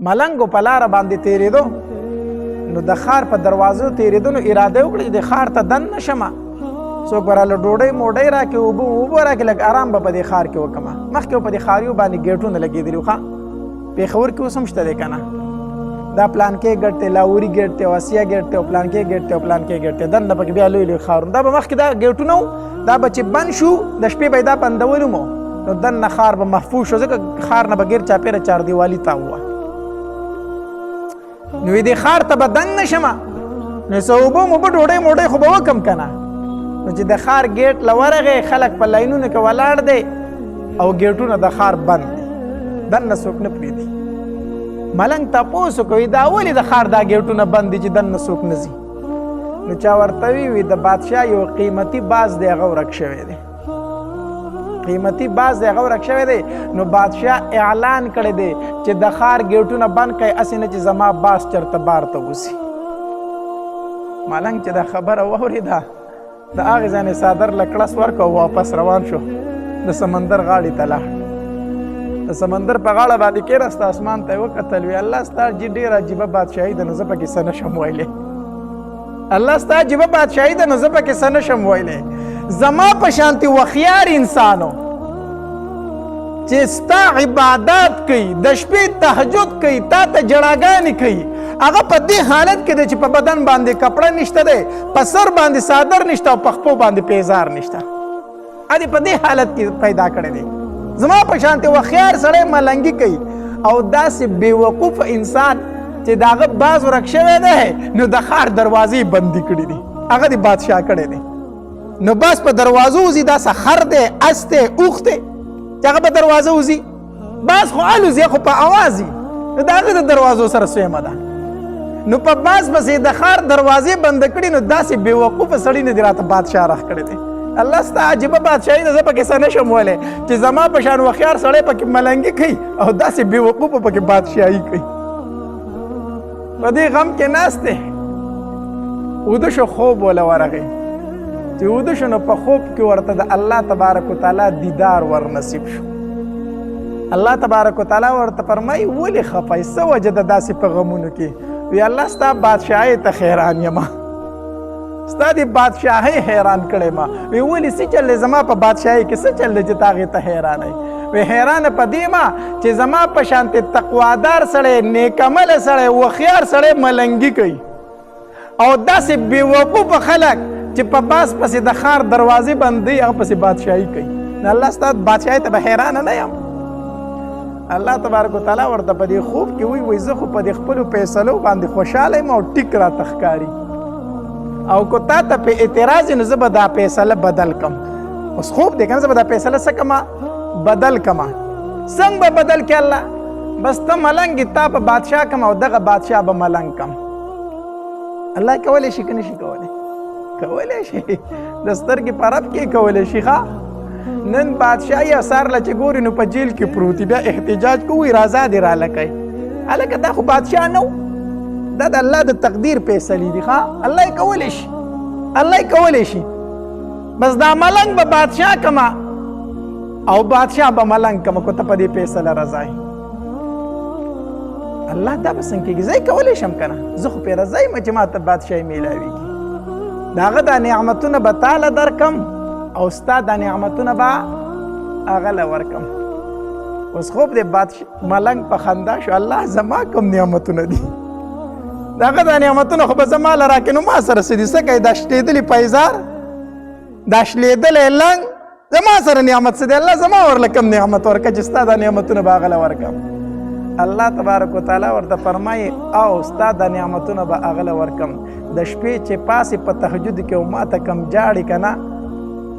ملنګو په لاره باندې تېرېدو نو د ښار په دروازو تېرېدو نو اراده وکړه چې د ښار ته دننه شمه څوک به راله ډوډۍ موډۍ راکړي اوبه راکړي لږ ارام به په دې ښار کې وکړمه مخکې په دې ښاریو باندې ګیټونه لګېدلي وو ښه پېښور کې اوس هم شته دی که نه دا پلانکې ګټ دی لاهوري ګیټ دی واسیا ګیټ دی او پلانکې ګیټ دی او پلانکې ګیټ دی دننه پکې بیا لوی لوی ښارونه دا به مخکې دا ګیټونه وو دا به چې بند شو د شپې به یې دا بندولي مو نو دننه ښار به محفوظ شو ځکه ښار نه به ګیر چاپېره چاردیوالي تا ووه نو دې ښار ته به دننه شمه نو څه اوبه موبه ډوډۍ موډۍ خو به وکم که نه نو چې د ښار ګیټ له ورغې خلک په لاینونو کې ولاړ دی او ګیټونه د ښار بند دی دننه څوک نه پرېږدي ملنګ تپوس کوي دا ولې د ښار دا ګیټونه بند دي چې دننه څوک نه ځي نو چا ورته وي د بادشاه یو قیمتي باز دی هغه ورک شوی دی قیمتي باز دی هغه ورک شوی دی نو بادشاه اعلان کړی دی چې د ښار ګیټونه بند کړئ هسې نه چې زما باز چېرته بار ته وځي ملنګ چې دا خبره واورېده د هغې ځای نه څادر له کړس ورکړه او واپس روان شو د سمندر غاړې ته لاړ د سمندر په غاړه باندې کېناسته اسمان ته یې وکتل وی الله ستا ډېره عجیبه بادشاهي ده نو زه پکې څه نشم ویلی الله ستا عجیبه بادشاهي ده نو زه پکې څه نشم ویلی زما په شانتې وخیار انسانو چې ستا عبادات کوي د شپې تهجد کوي تا ته جړاګانې کوي هغه په دې حالت کې دی چې په بدن باندې کپړه نشته دی په سر باندې څادر نشته او په خپو باندې پیزار نشته ادې په دې حالت کې پیدا کړی دی زما په شانتې وخیار سړی ملنګي کوي او داسې بېوقوف انسان چې د هغه باز ورک شوی دی نو د ښار دروازې بندي کړي دي هغه د بادشاه کړی دی نو بس په دروازو وځي داسې خر دی اس دی اوښ دی چې هغه په دروازه وځي باز خو الوځي خو په اواز وي نو د هغه د دروازو سره سویمه ده نو په باز پسې د ښار دروازې بنده کړي نو داسې بېوقوفه سړي نه دي راته بادشاه راښ کړی دی الله ستا عجیبه بادشاهي ده زه پکې څه نشم ویلی چې زما په شان وخیار سړی پکې ملنګي کوي او داسې بېوقوفه پکې بادشاهي کوي په دې غم کې ناست دی اوده شو خوب وله ورغی چې اوده شو نو په خوب کې ورته د الله تبارک وتعالی دیدار ور نصیب شو الله تبارک وتعالی ورته فرمایي ولې خفی څه وجه ده داسې په غمونو کې وی الله ستا بادشاهۍ ته حیران یمه ستا د بادشاهۍ حیران کړی ما وی ولې څه چل دی زما په بادشاهۍ کې څه چل دی چې ته هغې ته حیرانئ وی حیرانه په دې ما چې زما په شانتې تقوادار سړی نیکعمله سړی وخیار سړی ملنګي کوي او داسې بېوقوفه خلک چې په باس پسې د ښار دروازې بندوي هغه پسې بادشاهي کوي نو الله ستا بادشاهۍ ته به حیرانه نه یم الله تبارک وتعالی ورته په دې خوب کې وایي زه خو په دې خپلو فیصلو باندې خوشحاله یم او ټیک راته ښکاري او که تا ته په اعتراض نو زه به دا فیصله بدل کم اوس خوب دی که نه زه به دا فیصله څه کمه بدل کمه څنګه به بدل کړې الله بس ته ملنګ تا په بادشاه کم او دغه بادشاه به ملنګ کم الله کولی شي که نه شي کولی کولی شي د سترګې په رب کې کولی شي ښه نن بادشاهي اثار له چې ګوري نو په جیل کې پروت بیا احتجاج کوي رضا دې راله کوي هلکه دا خو بادشاه نه دا د الله د تقدیر فیصلې دي ښه الله یې کولی شي الله یې کولی شي بس دا ملنګ به بادشاه کمه او بادشاه به ملنګ کمه که ته په دې فیصله رضا یې الله دا به څنګه کېږي زه یې کولی شم که نه زه خو پرې رضا یم چې ما ته بادشاهي میلاویږي د هغه دا نعمتونه به تاله درکم او ستا دا نعمتونه به هغه له ورکم اوس خوب د ملنګ په خندا شو الله زما کوم نعمتونه دي د هغه دا نعمتونه خو به زما له راکړې نو ما سره څه دي څه کوي دا شلېدلي پیزار دا شلېدلی لنګ زما سره نعمت څه دی الله زما ورله کوم نعمت ورکړه چې ستا دا نعمتونه به هغه له ورکم الله تبارک وتعالی ورته فرمایي او ستا دا نعمتونه به هغه له ورکم د شپې چې پاسې په تهجد کې او ما ته کم جاړي که نه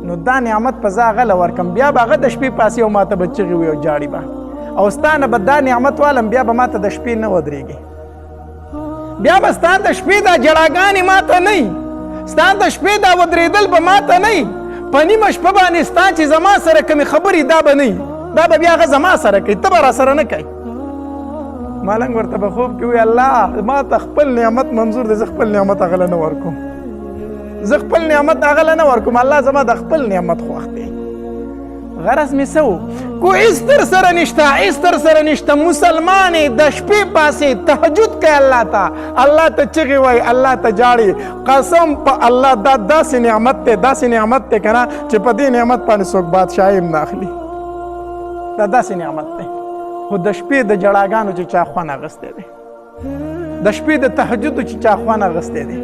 نو دا نعمت په زه هغه له ورکم بیا به هغه د شپې پاسې او ما ته به چغې وي او جاړي به او ستا نه به دا نعمت والم بیا به ما ته د شپې نه ودرېږي بیا به ستا د شپې دا جړاګانې ما ته نه وي ستا د شپې دا ودرېدل به ما ته نه وي په نیمه شپه باندې ستا چې زما سره کومې خبرې دا به نه وي دا به بیا هغه زما سره کوي ته به را سره نه کوي ملنګ ورته به خوب کې وي الله ما ته خپل نعمت منظور دی زه خپل نعمت هغه له نه ورکوم زه خپل نعمت هغه له نه ورکوم الله زما د خپل نعمت خوښ دی غرض مې څه و کو هېڅ در سره نشته هېڅ در سره نشته مسلمان یې د شپې پاسې تهجد کوي الله ته الله ته چغې وایي الله ته جاړي قسم په الله دا داسې نعمت دی داسې نعمت دی که نه چې په دې نعمت باندې څوک بادشاهي هم نه اخلي دا داسې نعمت دی خو د شپې د جړاګانو چې چا خوند اخیستی دی د شپې د تهجدو چې چا خوند اخیستی دی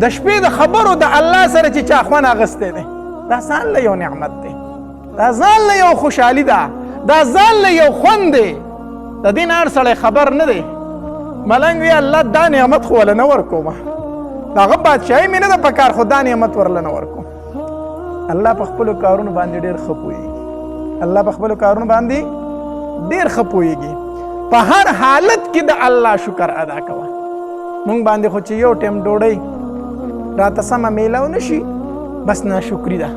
د شپې د خبرو د الله سره چې چا خوند اخیستی دی دا ځان له یو نعمت دی دا ځان له یو خوشحالي ده دا ځان له یو خوند دی د دې نه هر سړی خبر نه دی ملنګ وی الله دا نعمت خو وله نه ورکوم د هغه بادشاهي مې نه ده پکار خو دا نعمت ورله نه ورکوم الله په خپلو کارونو باندې ډېر ښه پوهېږي الله په خپلو کارونو باندې ډېر ښه پوهېږي په هر حالت کې د الله شکر ادا کوه مونږ باندې خو چې یو ټیم ډوډۍ راته سمه میلاو نه شي بس ناشکري ده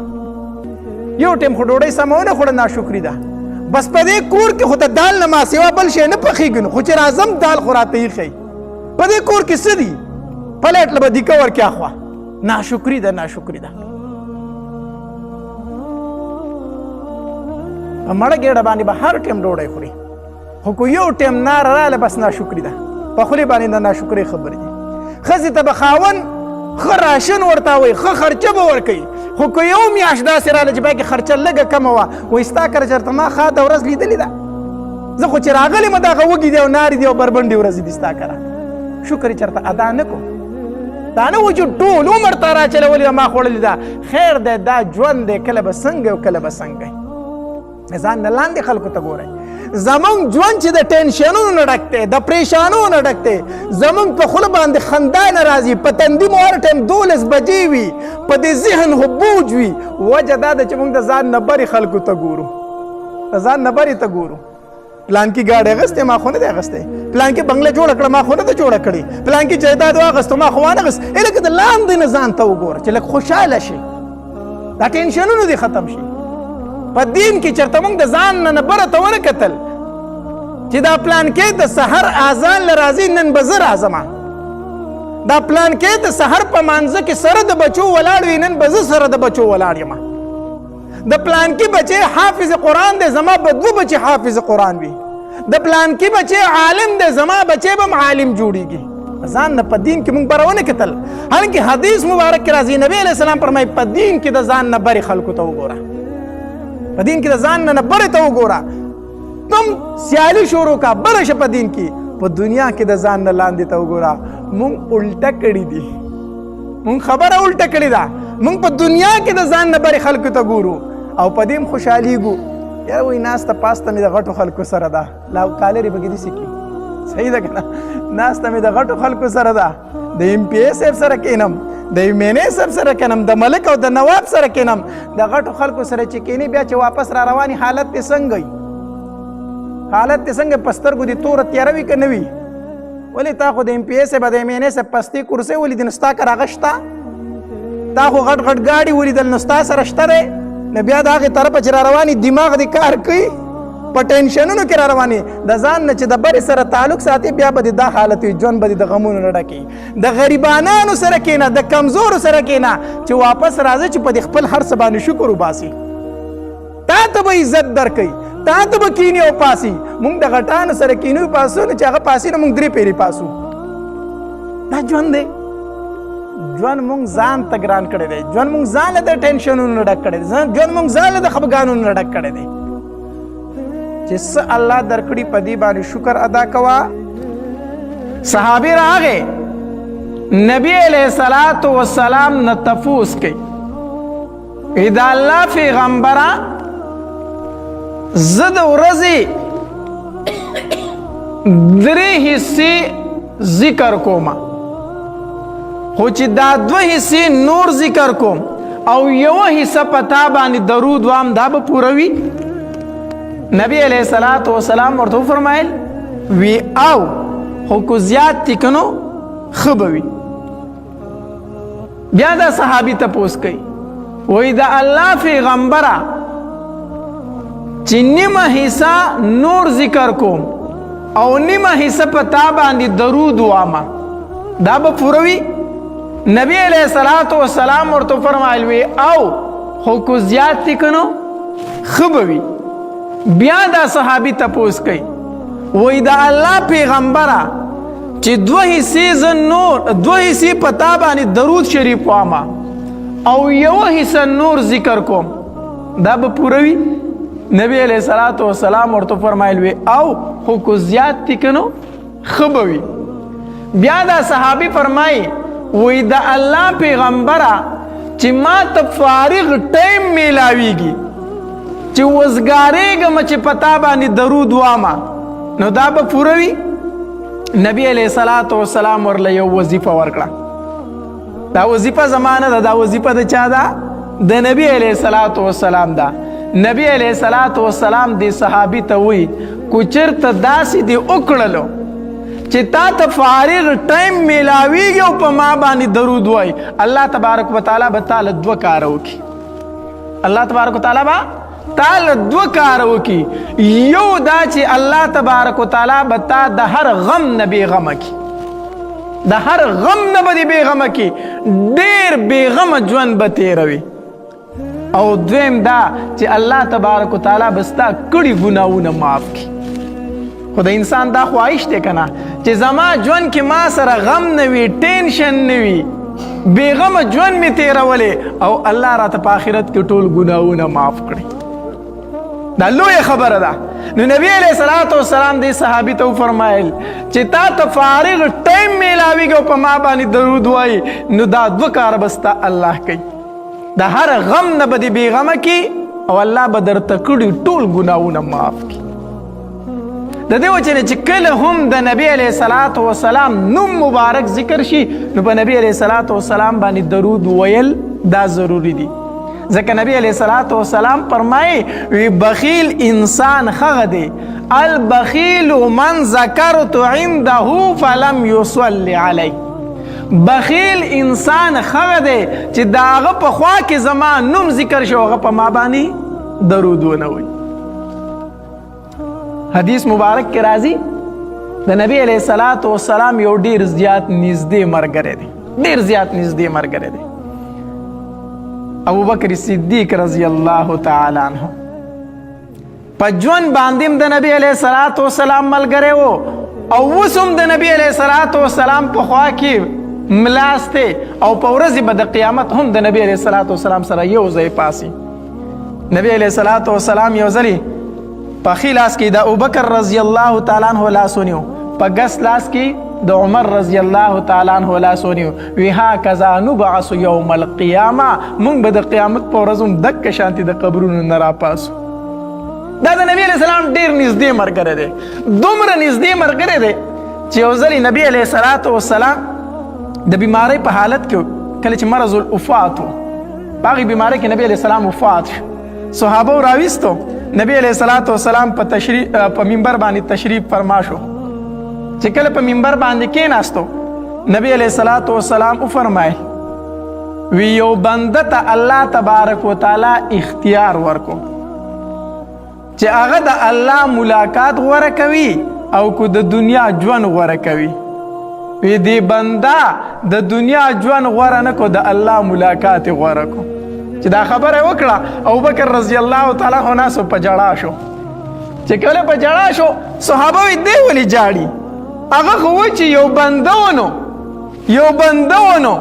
یو ټیم خو ډوډۍ سمه ونه خوړه ناشکري ده بس په دې کور کې خو ته دال نه ما سوا بل شی نه پخېږي نو خو چې راځم دال خو راته ایښی په دې کور کې څه دي پلیټ له به دیکه ورکې اخوا ناشکري ده ناشکري ده په مړه ګېډه باندې به هر ټیم ډوډۍ خوري خو که یو ټیم ناره راله بس ناشکري ده په خولې باندې د ناشکرۍ خبرې دي ښځې ته به خاوند ښه راشن ورته وایي ښه خرچه به ورکوي خو که یو میاشت داسې راله چې پکې خرچه لږه کمه وه وایي ستا کره چېرته ما ښاده ورځ لیدلې ده زه خو چې راغلی م دغه وږي دي او نارې دي او بربنډې ورځې دي ستا کره شکر یې چېرته ادا نه کو دا نه و چې ټول عمر تا راچلولې ما خوړلې ده خیر دی دا ژوند دی کله به څنګه او کله به څنګه ځان نه لاندې خلکو ته ګورئ زمونږ ژوند چې د ټینشنونو نه ډک دی د پریشانونو نه ډک دی زمونږ په خوله باندې خندا نه راځي په تندي مو هر ټایم 12 بجې وي په دې ذهن خو بوج وي وجه دا ده چې موږ د ځان نه برې خلکو ته ګورو د ځان نه برې ته ګورو پلانکي ګاډي اغستې ما خو نه دی اغستی پلانکي بنګله جوړه کړه ما خو نه ده جوړه کړې پلانکي جایداد واغستو ما خو وانه غست لکه د لاندې نه ځان ته وګوره چې لږ خوشحاله شي دا ټینشنونه دې ختم شي په دین کې چېرته موږ د ځان نه بره ته ونه کتل چې دا پلانکې د سحر اذان له راځي نن به زه راځمه دا پلانکې د سحر په مانځه کې سره د بچو ولاړ وي نن به زه سره د بچو ولاړ یم د پلانکي بچی حافظ قرآن دی زما به 2 بچی حافظ قرآن وي د پلانکي بچی عالم دی زما بچی به عالم جوړیږي ځان نه په دین کې موږ بره ونه کتل حالانکې حدیث مبارک کې راځي نبی علیه السلام فرمایي په دین کې د ځان نه برې خلکو ته وګوره په دین کې د ځان نه برې ته وګوره تم سیالي شروع کا بره شه په دین کې په دنیا کې د ځان نه لاندې ته وګوره موږ الټه کړي دي موږ خبره الټه کړې ده موږ په دنیا کې د ځان نه برې خلکو ته ګورو او په دې هم خوشحالېږو یاره وایي ناسته پاسته مې د غټو خلکو سره ده لا کالرې پکې داسې کړي صحیح ده که نه ناسته مې د غټو خلکو سره ده د MPA صاحب سره کښېنم د MNA صاحب سره کښېنم د ملک او د نواب سره کښېنم د غټو خلکو سره چې کښېنې بیا چې واپس را رواني حالت دې څنګه وي حالت دې څنګه په سترګو دې توره تیاره وي که نه وي ولې تا خو د MPA صاحب د MNA صاحب پستې کرسۍ ولیدې نو ستا کره هغه شته تا خو غټ غټ ګاډي ولیدل نو ستا سره شته دی نو بیا د هغې طرفه چې را رواني دماغ دې کار کوي په ټینشنونو کې را روانې د ځان نه چې د برې سره تعلق ساتي بیا به دې دا حالت وي ژوند به دې د غمونو نه ډکوي د غریبانانو سره کښېنه د کمزورو سره کښېنه چې واپس راځه چې په دې خپل هر څه باندې شکر وباسي تا ته به عزت درکوي تا ته به کینې او پاسي موږ د غټانو سره کینو پاسو نه چې هغه پاسي نه موږ 3 پیرې پاسو دا ژوند دی ژوند موږ ځان ته ګران کړی دی ژوند موږ ځان له د ټینشنونو نه ډک کړی دی ژوند موږ ځان له د خفګانونو نه ډک کړی دی چې څه الله درکړي په دې باندې شکر ادا کوه صحابي راغې نبی علیه الصلاۃ والسلام نه تفوس کوي دا الله پیغمبره زه د ورځې 3 حصې ذکر کوم خو چې دا 2 حصې نور ذکر کوم او 1 حصہ پتا باندې درود وام دا به پوره وي نبی علیہ الصلوۃ والسلام ورته فرمایل وی او خو کو زیات تکنو خبوي بیا دا صحابي تپوس کوي وای دا الله پیغمبره چې نیمه حصہ نور ذکر کوم او نیمه حصہ پتا باندې درود وامه دا به پوروي نبی علیہ الصلوۃ والسلام ورته فرمایل وی او خو کو زیات تکنو ښه به وي. بیا دا صحابي تپوس کوي وایي د الله پیغمبره چې دوه حصې په تا باندې درود شریف وامه او یوه حصه نور ذکر کوم دا به پوره وي؟ نبی علیه الصلاۃ والسلام ورته فرمایل وی او خو کو زیات دي که نو ښه به وي. بیا دا صحابي فرمایي وایي د الله پیغمبره چې ما ته فارغ ټایم میلاویږي چې وزګارېږم چې په تا باندې درود وامه نو دا به پوره وي؟ نبی علیه الصلاۃ والسلام ورله یو وظیفه ورکړه. دا وظیفه زمانه ده، دا وظیفه د چا ده؟ د نبی علیه الصلاۃ والسلام ده. نبی علیه الصلاۃ والسلام دې صحابي ته وایي کو چېرته داسې دې وکړلو چې تا ته فارغ ټایم میلاویږي او په ما باندې درود وایي، الله تبارک وتعالی به تاله دوه کاره وکړي. الله تبارک وتعالی به تاله دوه کاره وکړي. یو دا چې الله تبارک وتعالی به تا د هر غم نه بېغمه کړي، د هر غم نه به دې بېغمه کړي، ډېر بېغمه ژوند به تېروي. او دویم دا چې الله تبارک وتعالی به ستا کړي ګناهونه معاف کړي. خو د انسان دا خواهش دی که نه چې زما ژوند کې ما سره غم نه وي، ټینشن نه وي، بېغمه ژوند مې تېرولی او الله راته په آخرت کې ټول ګناهونه معاف کړي. دا لویه خبره ده. نو نبی علیه الصلاۃ والسلام دې صحابي ته وفرمایل چې تا ته فارغ ټایم میلاویږي او په ما باندې درود وایي نو دا دوه کاره به ستا الله کوي. د هر غم نه به دې بېغمه کړي او الله به درته کړي ټول ګناهونه معاف کړي. د دې وجې نه چې کله هم د نبی علیه الصلاۃ والسلام نوم مبارک ذکر شي نو په نبی علیه الصلاۃ والسلام باندې درود ویل دا ضروري دي. ځکه نبی علیه الصلاۃ والسلام فرمایي وی بخیل انسان هغه دی البخیل من ذکرت عنده فلم یصلی علی. بخیل انسان هغه دی چې د هغه په خوا کې زما نوم ذکر شو هغه په ما باندې درود ونه وایي. حدیث مبارک کې راځي د نبی علیه الصلاۃ والسلام یو ډیر زیات نږدې ملګری دی، ډیر زیات نږدې ملګری دی، ابوبکر صدیق رضی الله تعالی عنہ. په ژوند باندې د نبی علیه الصلاۃ والسلام ملګری و او اوس هم د نبی علیه الصلاۃ والسلام په خوا کې ملاسته او په ورځ به د قیامت هم د نبی علیه الصلاۃ والسلام سره یو ځای پاسي. نبی علیه الصلاۃ والسلام یو ځلې په ښي لاس کې د ابوبکر رضی الله تعالی عنہ لاس ونیو، په ګس لاس کې د عمر رضی الله تعالی عنہ لاس ونیو. وی هکذا نبعث یوم القیامه، موږ به د قیامت په ورځ هم دقه شانتې د قبرونو نه راپاسو. دا د نبی علیه السلام ډېر نږدې ملګری دی، دومره نږدې ملګری دی چې یو ځلې نبی علیه الصلاۃ والسلام د بیمارۍ په حالت کې کله چې مرض الوفات و، په هغې بیمارۍ کې نبی علیه السلام وفات شو. صحابه راویستو، نبی علیه الصلاۃ والسلام په منبر باندې تشریف فرما شو. چې کله په منبر باندې کېناستو نبی علیه الصلاۃ والسلام وفرمایل وی یو بنده ته الله تبارک وتعالی اختیار ورکو چې هغه د الله ملاقات غوره کوي او کو د دنیا ژوند غوره کوي. وی دی بنده د دنیا ژوند غوره نه کو، د الله ملاقات غوره کو. چې دا خبره وکړه ابوبکر رضی الله تعالی عنہ ناسو په جړا شو. چې کله په جړا شو صحابه وی دی ولې جاړي؟ هغه خو چې یو بنده ونو.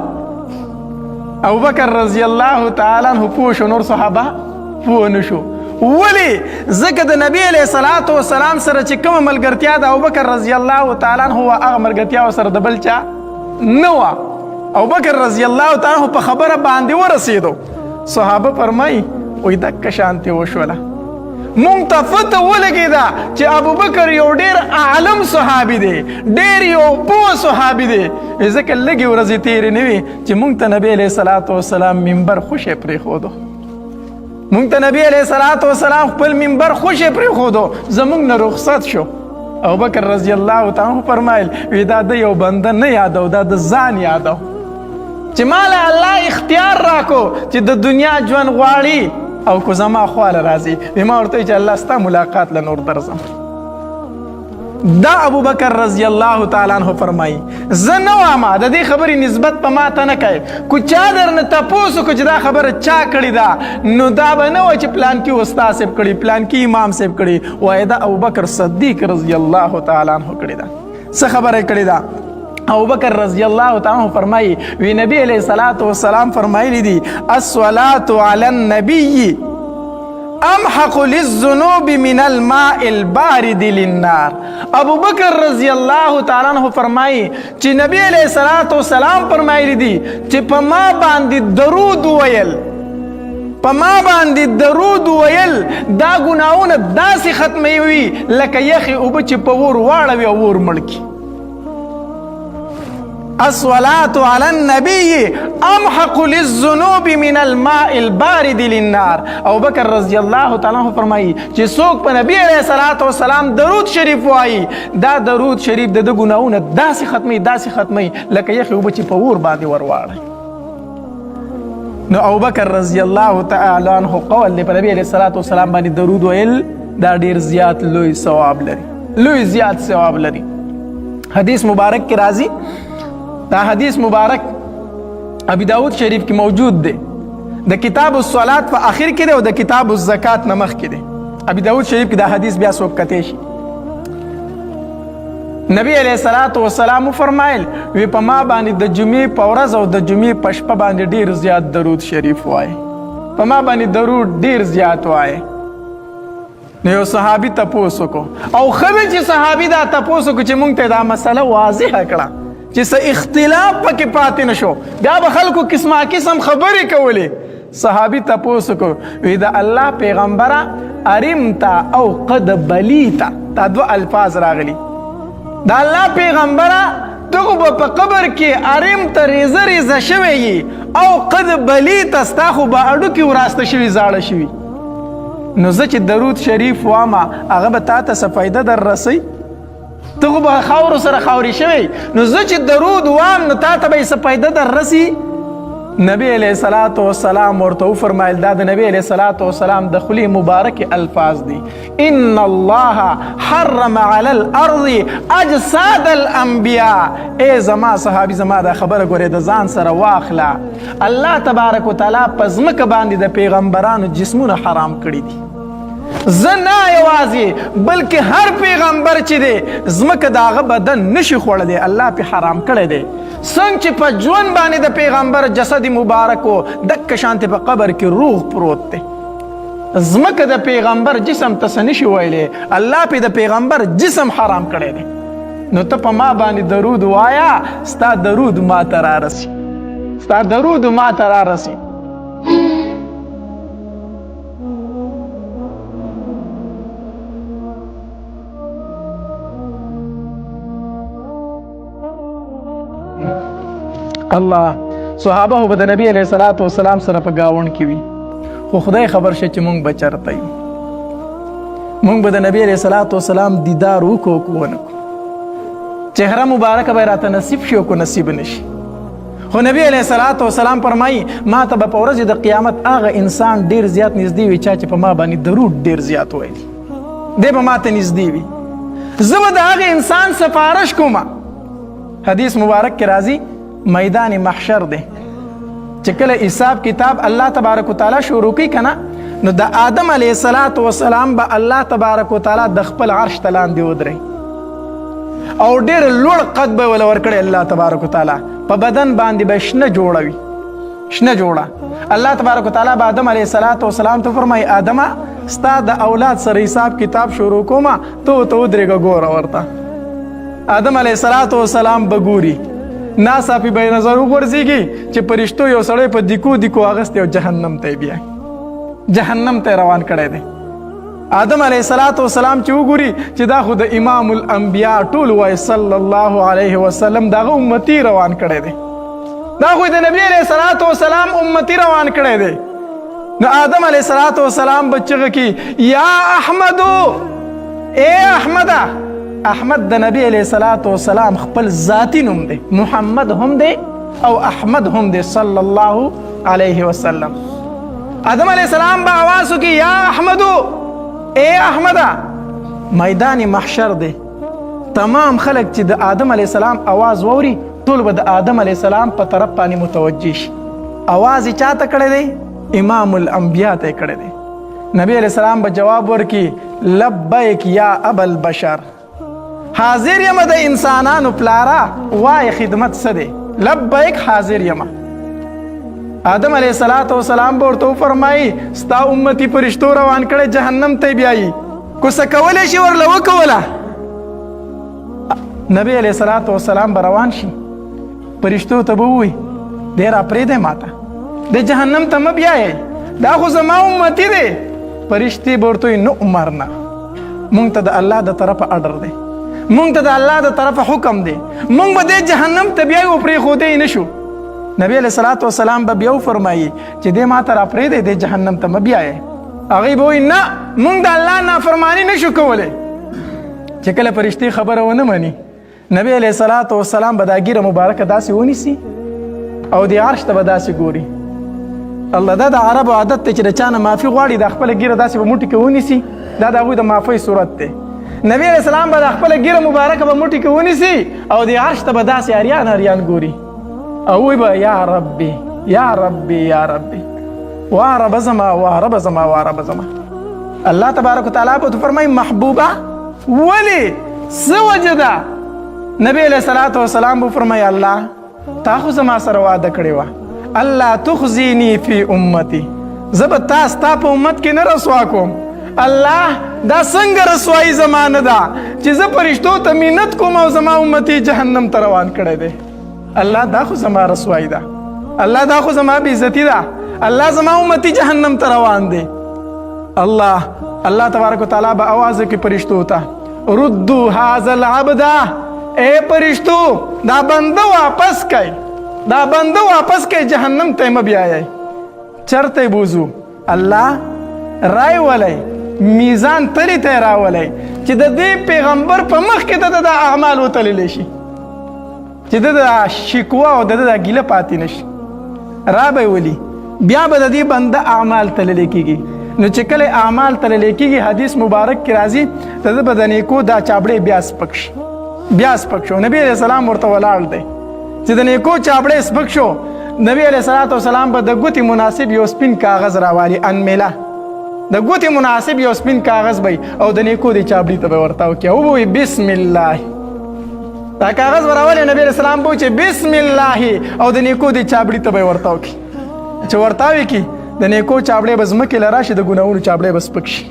ابوبکر رضی الله تعالی عنہ پوه شو، نور صحابه پوه نه شو. ولې؟ ځکه د نبی علیه الصلاۃ والسلام سره چې کومه ملګرتیا د ابوبکر رضی الله تعالی عنہ هغه ملګرتیا ورسره د بل چا نه وه. ابوبکر رضی الله تعالی عنہ په خبره باندې ورسېدو. صحابه فرمایي وایي دقه شانتې وشوله، مونږ ته پته ولګېده چې ابوبکر یو ډېر عالم صحابي دی، ډېر یو پوه صحابي دی. ځکه لږې ورځې تېرې نه وي چې مونږ ته نبی علیه الصلاۃ والسلام منبر خوشې پرېښودو، مونږ ته نبی علیه الصلاۃ والسلام خپل منبر خوشې پرېښودو، زمونږ نه رخصت شو. ابوبکر رضی الله تعالی عنہ فرمایل وی دا د یو بنده نه یادو، دا د ځان یادو چې ماله الله اختیار راکو چې د دنیا ژوند غواړي او کو زما خواله راځي. ما ورته چې الله ستا ملاقات له نور درځم. دا ابو بکر رضی الله تعالی عنہ فرمایي زه نه وایم د دې خبرې نسبت په ما ته نه کوي کو چا درنه تپوس کو چې دا خبره چا کړې ده نو دا به نه وای چې پلان کې استاد صاحب کړي پلان کې امام صاحب کړي وای دا ابو بکر صدیق رضی الله تعالی عنہ کړي ده څه خبره کړې ده ابو بکر رضی الله تعالی عنہ فرمایي وی نبی علیہ الصلوۃ والسلام فرمایلی دي الصلاۃ علی النبی امحق للذنوب من الماء البارد للنار ابو بکر رضی الله تعالی عنہ فرمایي چې نبی علیہ الصلوۃ والسلام فرمایلی دي چې په ما باندې درود ویل دا ګناونه داسې ختموي لکه یخي اوبه چې په اور واړوي او اور مړ کړي الصلاة على النبي امحق للذنوب من الماء البارد للنار ابو بکر رضی الله تعالی عنہ فرمایي چې څوک په نبی علیہ الصلوۃ والسلام درود شریف وایي دا درود شریف د ګناونه داسې ختمي لکه یخي اوبه چې په اور باندې ورواړي نو ابو بکر رضی الله تعالی عنہ قول دی په نبی علیہ الصلوۃ والسلام باندې درود ویل دا ډیر زیات لوی ثواب لري حدیث مبارک کې راځي دا حدیث مبارک ابی داود شریف کی موجود دے دا کتاب الصلاة په آخر کې دے او دا کتاب الزکاة نمخ کې دے ابی داود شریف کی دا حدیث بیا سوک کتیشی نبی علیہ الصلوۃ والسلام فرمایل وی په ما باندې د جمعې په ورځ او د جمعې په شپه باندې ډیر زیات درود شریف وای په ما باندې درود ډیر زیات وای نو یو صحابي تپوسو کو او خبر چې صحابي دا تپوسو کو چې مونږ ته دا مسله واضح کړه چې څه اختلاف پکې پاتې نشو بیا به خلکو قسم خبرې کولې صحابي تپوسو کو وی دا الله پیغمبره ارمتا او قد بلیتا دا دو الفاظ راغلي دا الله پیغمبره دغه په قبر کې ارمتا ریزه شوی او قد بلیتا ستا خو به اډو کې وراسته شوی زاړه شوی نو زه چې درود شریف وامه هغه به تا ته څه فایده در رسي ته خو به خاورو سره خاوري شوی نو زه چې درود وام نو تا ته به یې څه فایده در رسي نبی علیہ الصلوۃ والسلام ورته وفرمایل دا د نبی علیہ الصلوۃ والسلام د خلی مبارک الفاظ دي ان الله حرم علی الارض اجساد الانبیاء ای زما صحابي زما دا خبره ګوره د ځان سره واخله الله تبارک وتعالى پزمک باندې د پیغمبرانو جسمونه حرام کړی دي زنا یوازې بلکې هر پیغمبر چې دی زمکه داغه بدن نشي خوړلی الله په حرام کړی دی څنګه چې په ژوند باندې د پیغمبر جسد مبارک و دک شانته په قبر کې روح پروت دی زمکه د پیغمبر جسم ته نشي ویلی الله په د پیغمبر جسم حرام کړی دی نو ته په ما باندې درود وایا ستا درود ما ته رارسي الله صحابه به د نبی علیہ الصلوۃ والسلام سره په گاوند کې وي خو خدای خبر شه چې مونږ بچرته یو مونږ به د نبی علیہ الصلوۃ والسلام دیدار وکړو چهره مبارک به راته نصیب شي او کو نصیب نشي خو نبی علیہ الصلوۃ والسلام فرمایي ما ته په ورځ د قیامت هغه انسان ډیر زیات نږدې وي چې په ما باندې درود ډیر زیات وایي دی به ما ته نږدې وي زه به د هغه انسان سفارش کوم حدیث مبارک کې راځي میدان محشر دی چې کله حساب کتاب الله تبارک وتعالى شروع کوي کنه نو د آدم علیه السلام به الله تبارک وتعالى د خپل عرش تلاندې ودري او ډېر لوړ قد به ول ورکړي الله تبارک وتعالى په بدن باندې به شنه جوړه الله تبارک وتعالى به آدم علیه السلام ته فرمایي آدم ستا د اولاد سره حساب کتاب شروع کومه ته ودرېږه ګوره ورته آدم علیه السلام به ګوري ناصافي به نظر وګرځيږي چې پرشتو یو سړی په دیکو اغسته او جهنم ته روان کړي دي آدم علیه السلام چې وګوري چې دا خو د امام الانبیاء ټول وای صلی الله علیه وسلم دا امتی روان کړي دي دا خو د نبی علیه السلام امتی روان کړي دي نو آدم علیه السلام بچغه کی یا احمدو اے احمد د نبی علیہ الصلوۃ والسلام خپل ذاتی نوم دی محمد هم دی او احمد هم دی صلی الله علیه وسلم آدم علیہ السلام با आवाज کی یا احمدو اے احمد میدان محشر دی تمام خلک چې د آدم علیه السلام आवाज ووري ټول به د آدم علیه السلام په طرف باندې متوجه شي. आवाज یې چاته کړی دی؟ امام الانبیا ته کړی دی. نبی علیه السلام به جواب ورکړي لبیک یا ابا البشر، حاضر یم د انسانانو پلارا، وای خدمت څه دی؟ لبیک حاضر یم. آدم علیه السلام به ورته وفرمایي ستا امتي فرشتو روان کړی جهنم ته بیایي، کو څه کولی شي ورله وکوله؟ نبی علیه السلام به روان شي فرشتو ته به ووایي دی راپرېږدی ماته، د جهنم ته مه بیایئ، دا خو زما امتي دی. فرشتې به ورته وایي نه عمر نه، مونږ ته د الله د طرفه اډر دی، مونږ ته د الله د طرفه حکم دی، مونږ به دې جهنم ته بیایو پرېښودی نه شو. نبی علیه السلام به بیا وفرمایي چې دې ما ته راپرېږدی دې جهنم ته مه بیایئ. هغوی به وایي نه مونږ د الله نافرماني نه شو کولی. چې کله فرشتې خبره ونه مني نبی علیه السلام به دا ګیره مبارکه داسې ونیسي او د عرش ته به داسې ګوري. الله دا د عربو عادت دی چې د چا نه معافي غواړي دا خپله ګیره داسې به موټي کې ونیسي، دا د هغوی د معافۍ صورت دی. نبی علیه السلام به د خپله ګیره مبارکه به موټي کې ونیسي او د عرش ته به داسې اریان اریان ګوري او وی به یا ربي یا ربي یا ربي، وا رب زما وا رب زما وا رب زما. الله تبارک وتعالی به فرمایي محبوبه ولې څه وجه ده؟ نبی علیه السلام به فرمایي الله تا خو زما سره وعده کړې وه الله تخزینی فی امتی، زه به تا ستا په امت کې نه رسوا کوم. الله دا څنګه رسوایي زما نه ده چې زه فرشتو ته منت کوم او زما امتي جهنم ته روان کړی دی. الله دا خو زما رسوایي ده، الله دا خو زما بېعزتي ده، الله زما امتي جهنم ته روان دی. الله تبارک وتعالی به آواز وکړي فرشتو ته ردو هذا العبد، اے فرشتو دا بنده واپس کئ، دا بنده واپس کئ، جهنم ته مه بیایئ. چرته بوزو؟ الله رای ولی میزان تلی ته راولی چې د دې پیغمبر په مخ کې د اعمال وتللی شي، چې د شکوا او د ګیله پاتې نشي. را به ولی بیا به د دې بنده اعمال تللی کېږي. نو چې کله اعمال تللی کېږي حدیث مبارک کې راځي د به د نیکو دا چابړې بیا سپک شي، بیا سپک شو. نبی علیه السلام ورته ولاړ دی چې د نیکو چابړې سپک شو. نبی علیه السلام به د ګوتې مناسب یو سپین کاغذ راوالي، انمیله د ګوتې مناسب یو سپین کاغذ به او د نیکو د چابړې ته به ورته وکړي او به وایي بسم الله. دا کاغذ به راولي نبی علیه السلام به وایي چې بسم الله او د نیکو د چابړې ته به ورته وکړي. چې ورته وکړي د نیکو چابړې به ځمکې له راشي، د ګناهونو چابړې به سپک شي.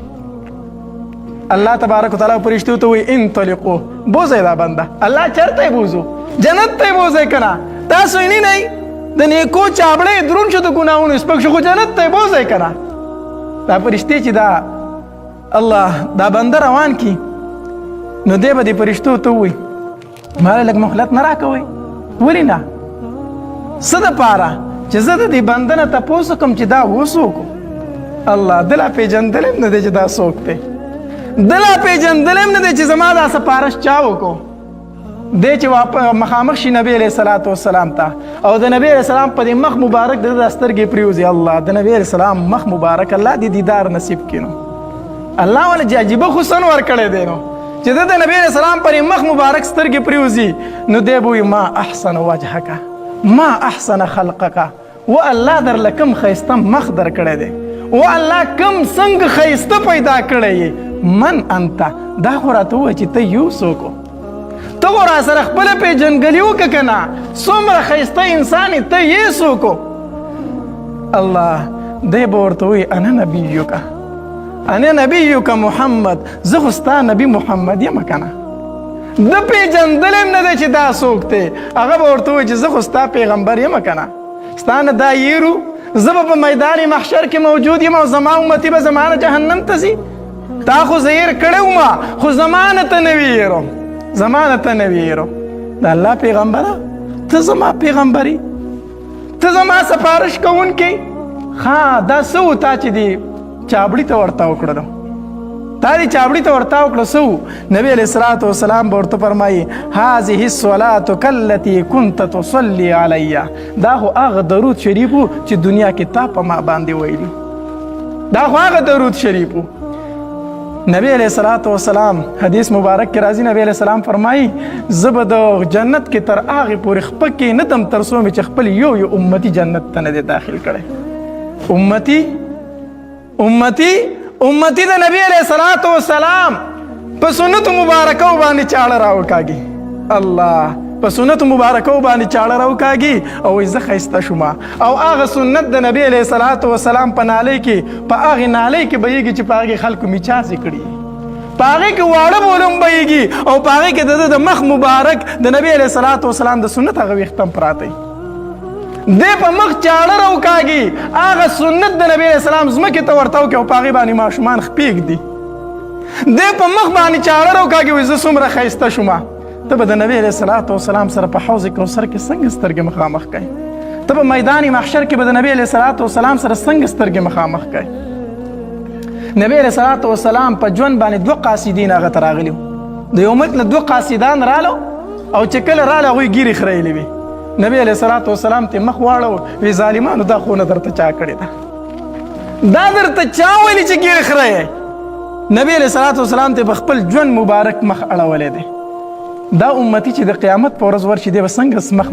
الله تبارک وتعالی فرشتو ته وایي انطلقو، بوځئ دا بنده. الله چرته بوځو؟ جنت ته بوځئ که نه؟ تاسو یې نه د نیکو چابړې دروند شو، د ګناهونو سپک شو، خو جنت ته بوځئ که نه؟ دا فرشتې چې دا الله دا بنده روان کی نو دی به د فرشتو ته ووایي ماله لږ مهلت نه راکوئ. ولې نه؟ څه دپاره؟ چې زه د دې بنده نه تپوس وکړم چې دا وڅوک و. الله ده لا پېژندلی هم نه دی چې دا څوک دی، ده لا پېژندلی هم نه دی چې زما دا سپارش چا وکړو. دی چې مخامخ شي نبی علیه السلام ته او د نبی علیه السلام په دې مخ مبارک د ده سترګې پرېوځي. الله د نبی علیه السلام مخ مبارک الله دې دیدار نصیب کړي. نو الله ولې عجیبه حسن ورکړی دی نو چې د نبی علیه السلام پر مخ مبارک سترګې پرېوځي. نو دی به وایي ما احسن وجهک ما احسن خلقک، و الله درله کوم ښایسته مخ درکړی دی، و الله کوم څنګه ښایسته پیدا کړی یې. من انت، دا خو راته ووایه چې ته یو څوک و، ته خو را سره خپله پېژندګلي وکړه که نه، څومره ښایسته انسان یې، ته یې څوک و. الله دی به ورته وایي انا نبیک، انا نبیک محمد، زه خو ستا نبي محمد یم که نه. ده پېژندلی هم نه دی چې دا څوک دی. هغه به ورته وایي چې زه خو ستا پیغمبر یم که نه، ستا نه دا یېرو، زه به په میدان محشر کې موجود یم او زما امتي به زما نه جهنم ته ځي. تا خو زه یېر کړی وم خو زما نه ته نه وي یېرو، زما نه ته نه وي یېرو. د الله پیغمبره ته زما پیغمبري، ته زما سپارش کوونکی. ها دا څه و تا چې دې چابړي ته ورته وکړلو، تا دې چابړي ته ورته وکړه څه و؟ نبی علیه السلام به ورته فرمایي هذه الصلاة کالتي كنت تصلي علی، دا خو هغه درود شریف و چې دنیا کې تا په ما باندې ویلي، دا خو هغه درود شریف و. نبی علیہ الصلوۃ والسلام حدیث مبارک کې راځي، نبی علیہ السلام فرمایي زه به د جنت کې تر هغې پورې خپکې نه دم تر څو مې چې خپل یو امتي جنت ته نه دی داخل کړی. امتي د نبی علیہ الصلوۃ والسلام په سنت مبارکو باندې چاړه راوکاږي. الله په سنت مبارکو باندې چاړه راوکاږي او زه ښایسته شوم. او هغه سنت د نبی علیہ الصلوۃ والسلام په نالۍ کې په هغې نالۍ کې بهیږي چې په هغې خلکو میچازې کړي، په هغې کې واړه بولم بهیږي او په هغې کې د مخ مبارک د نبی علیہ الصلوۃ والسلام د سنت هغه ویښتان پراته وي. دی په مخ چاړه راوکاږي، هغه سنت د نبی علیہ السلام ځمکې ته ورتاو کړي او په هغې باندې ماشومان خپېږدي. دی په مخ باندې چاړه راوکاږي، وایي زه څومره ښایسته شوم. ته به د نبی علیہ الصلوۃ والسلام سره په حوض کوثر کې څنګه سترګې مخامخ کوې؟ ته به میدان محشر کې به د نبی علیہ الصلوۃ والسلام سره څنګه سترګې مخامخ کوې؟ نبی علیہ الصلوۃ والسلام په ژوند باندې 2 قاصدین هغه ته راغلي وو. د یو ملک نه 2 قاصدان رالو او چې کله راله هغوی ګیرې خریلې وې. نبی علیہ الصلوۃ والسلام ته مخ واړو، وی ظالمانو دا خونه درته چا کړې ده؟ دا درته چا ویلي چې ګیرې خریې؟ نبی علیہ الصلوۃ والسلام ته په خپل ژوند مبارک مخ اړولی دی. دا امتی چې د قیامت په ورځ ورشي دی به څنګه مخ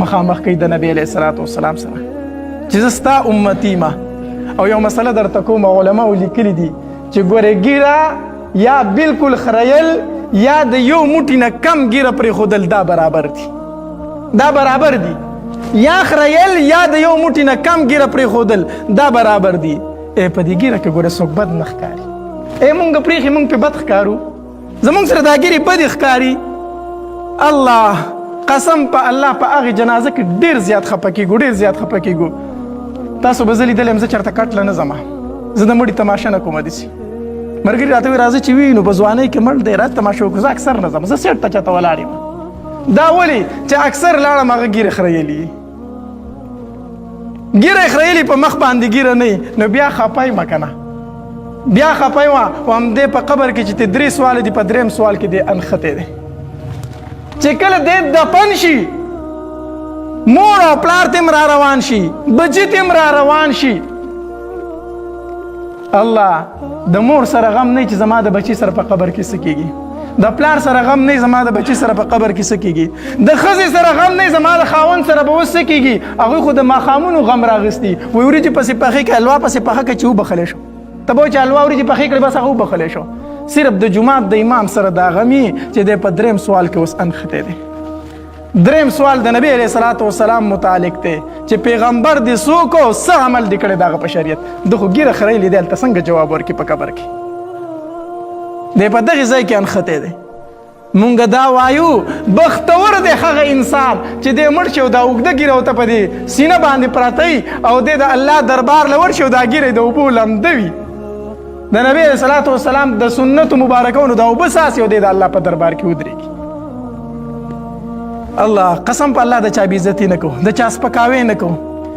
مخامخ کوي د نبی علیہ الصلوۃ والسلام سره چې زه ستا امتي ما. او یو مسله درته کوم، علماو لیکلي دي چې ګورې ګیره یا بالکل خریل یا د یو موټي نه کم ګیره پرېښودل دا برابر دي، یا خریل یا د یو موټي نه کم ګیره پرېښودل دا برابر دي. په دې ګیره کې ګوره څوک بد نه ښکاري. مونږ پرېښي مونږ پې بد ښکارو، زمونږ سره دا ګیرې بدې ښکاري. الله قسم په الله په هغې جنازه کې ډېر زیات خفه کېږو. تاسو به زه لیدلی یم، زه چېرته کټله نه ځم، زه د مړي تماشه نه کومه داسې. ملګري راته وایي راځه چې وینو په ځوانۍ کې مړ دی راځه تماشه وکړو. زه اکثر نه ځم، زه سیټ ته چاته ولاړ یم. دا ولې چې اکثر لاړم هغه ګیرې خریلي په مخ باندې ګیره نه نو بیا خفه یم که نه، بیا خفه یم. او همدې په قبر کې چې ته 3 سواله دي، په 3م سوال کې دی انختی دی چې کله دی دفن شي، مور او پلار تیم را روان شي، بچی تیم را روان شي. الله د مور سره غم نه چې زما د بچی سره په قبر کې څه کېږي، د پلار سره غم نه زما د بچی سره په قبر کې څه کېږي، د ښځې سره غم نه زما د خاوند سره به اوس څه کېږي. هغوی خو د ماښامونو غم راغستي، وایي وریجې پسې پخې کړه، حلوا پسې پخه کړه چې وبخلی شو. ته به وایي چې حلوا وریجې پخې کړې بس هغه وبخلی شو. صرف د جومات د امام سره دا غمي چې دی په 3م سوال کې اوس انختی دی. 3م سوال د نبی علیہ الصلوۃ والسلام متعلق دی چې پیغمبر دې څوک او څه عمل دې کړی د هغه په شریعت. د خو ګیره خریلې دی، هلته څنګه جواب ورکړي په قبر کې؟ دی په دغې ځای کې انختی دی. مونږ دا وایو بختور دی هغه انسان چې دی مړ شي او دا اوږده ګیره ورته په دې سینه باندې پراته وي او دی د الله دربار له ورشي او دا ګیره د اوبو لمده وي. د نبی علیہ الصلوۃ والسلام د سنتو مبارکونو دا اوبه څاڅي او دی د الله په دربار کې ودرېږي. الله قسم په الله د چا بېعزتي نه کوو، د چا سپکاوی نه کوو.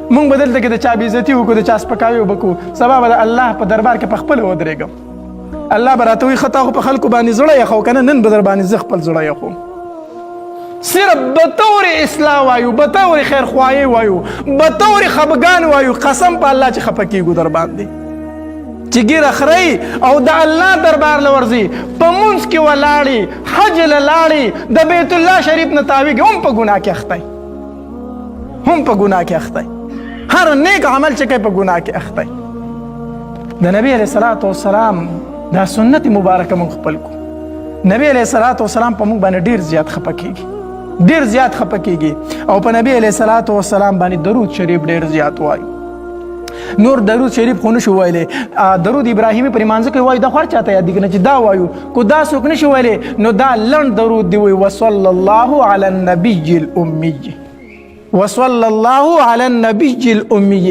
مونږ به دلته کې د چا بېعزتي وکړو، د چا سپکاوی به کوو، سبا به د الله په دربار کې په خپله ودرېږم. الله به راته وایي ښه تا خو په خلکو باندې زړه یخو که نه، نن به در باندې زه خپل زړه یخوم. صرف بطور اصلاح وایو، بطور خیرخواهی وایو، بطور خفګان وایو. قسم په الله چې خفه کېږو در باندې چې ګیره خورئ او د الله دربار له ورځي، په مونځ کې ولاړې، حج له لاړې، د بیت الله شریف نه تاویږي، هم په ګناه کې اختی. هر نیک عمل چې کوي په ګناه کې اختی. د نبی علیہ الصلوۃ والسلام دا سنت مبارکه مونږ خپل کو. نبی علیہ الصلوۃ والسلام په مونږ باندې ډېر زیات خفه کېږي او په نبی علیہ الصلوۃ والسلام باندې درود شریف ډېر زیات وایو. نور درود شریف خو نشو ویلی، درود ابراهیمی پر لمانځه کې وایو، دا خو هر چاته یادېږي نه چې دا وایو. کو دا څوک نشي ویلی نو دا لنډ درود دی وایي وصلی الله علی النبی الامی، وصلی الله علی النبی الامی.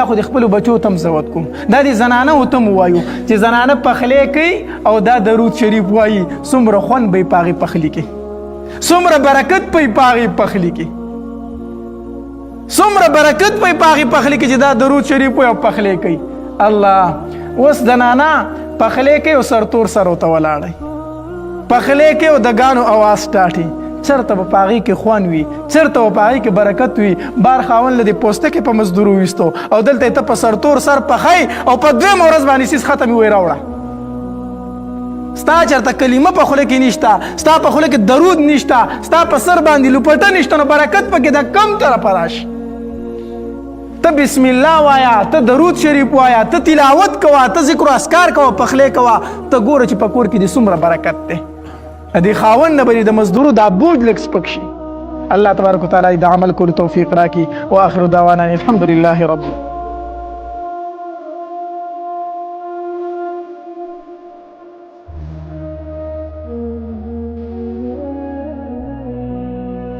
دا خو د خپلو بچو ته هم زود کوم، دا د زنانه ته هم وایو چې زنانه پخلی کوي او دا درود شریف وایي. څومره خوند به یې په هغې پخلي کې، څومره برکت به یې په هغې پخلي کې، څومره برکت په پاغي پخلی کې چې دا درود شریف وایي او پخلی کوي. الله اوس د نانا پخلی کوي او سرتور سر ورته ولاړی، پخلی کوي او د ګانو اواز ټاټي. چېرته به په هغې کې خوند وي، چېرته به په هغې کې برکت وي. بار خاوند له دې پوستکې په مزدورو ویستو او دلته یې ته په سرتور سر پخی او په 2م ورځ باندې سیس ختم وی راوړه. ستا چرته کلمه په خوله کې نشته، ستا په خوله کې درود نشته، ستا په سر باندې لوپټه نشته، نو برکت پکې د کم طرفه راشي. ته بسم الله وایا، ته درود شریف وایا، ته تلاوت کوه، ته ذکر و اذکار کوه، پخلی کوه، ته ګوره چې په کور کې د څومره برکت دی. د خاوند نه به د مزدورو دا بوج لږ سپک شي. الله تبارک وتعالی د عمل کولو توفیق راکړي. واخر دعوانا الحمد لله رب